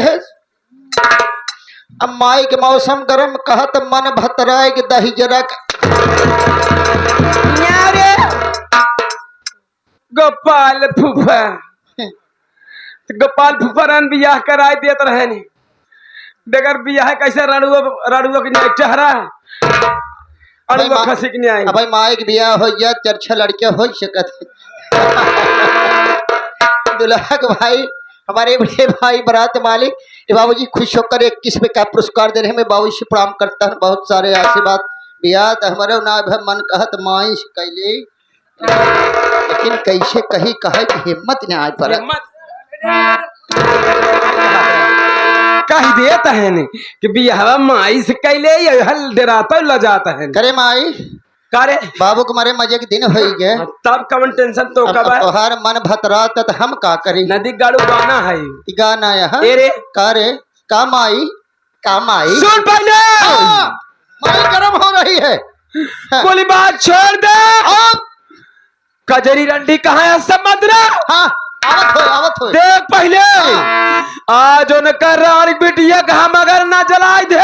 Speaker 3: अब माई के मौसम गरम कहा तो मन भतराए के दही जरा
Speaker 1: रे गोपाल फूफा गोपाल फूफा रन बियाह कराए देत रहे नी बेगर बियाह कैसे रड़ुआ के न्याय चेहरा अड़ुआ खसी के न्याय।
Speaker 3: भाई माई के बियाह हो गया, चर्चा लड़के हो सकत दुल्हा के भाई हमारे बड़े भाई बरात मालिक बाबूजी खुश होकर 21 में का पुरस्कार दे रहे हैं। मैं बाबू से प्रणाम करता हूँ, बहुत सारे आशीर्वाद बियाह तो हमारे ना मन कहत माई से कैले, लेकिन कैसे कही कहे कि हिम्मत नहीं आज पर
Speaker 1: कह देता है ने कि बियाह माई से कैले हल डराता ल जाता है
Speaker 3: करे माई
Speaker 1: करे
Speaker 3: बाबू को मारे मजे के दिन हो गए
Speaker 1: तब कवन टेंशन तो कब है
Speaker 3: तोहार मन भतरात तो हम का करी।
Speaker 1: नदी गाड़ू गाना है
Speaker 3: गाना है
Speaker 1: रे
Speaker 3: का माई
Speaker 1: सुन पहले
Speaker 3: माई गरम हो रही है।
Speaker 1: बोली बात छोड़ दे। कजरी रंडी कहाँ है समुद्र?
Speaker 3: हाँ आवत हो
Speaker 1: देख पहले आज उनका रानी बिटिया कहा मगर न जलाई दे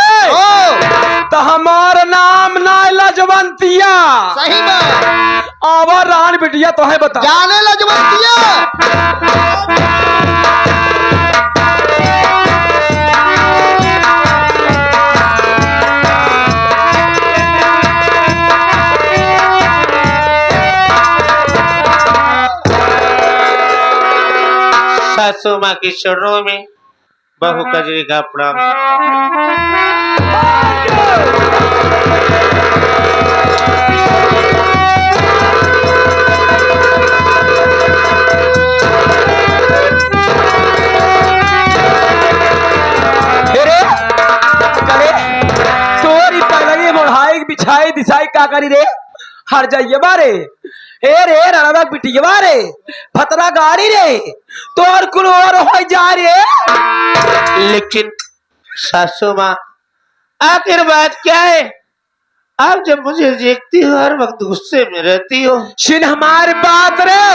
Speaker 1: तो हमारा नाम ना लजवंतिया।
Speaker 3: सही में
Speaker 1: अब रानी बिटिया तो है बता
Speaker 3: जाने लजवंतिया।
Speaker 2: सासू माँ की चरणों में बहु कजरी का प्रणाम।
Speaker 1: तोरी पहले मोढ़ाई बिछाई दिशाई का करी रे हर जाइए बारे हे रे रणवा बिटिया बारे फतरा गाड़ी रे तोर कुल और हो जा रे।
Speaker 2: लेकिन सासू माँ आखिर बात क्या है? आप जब मुझे देखती हो हर वक्त गुस्से में रहती हो।
Speaker 1: सुन हमारी बात रे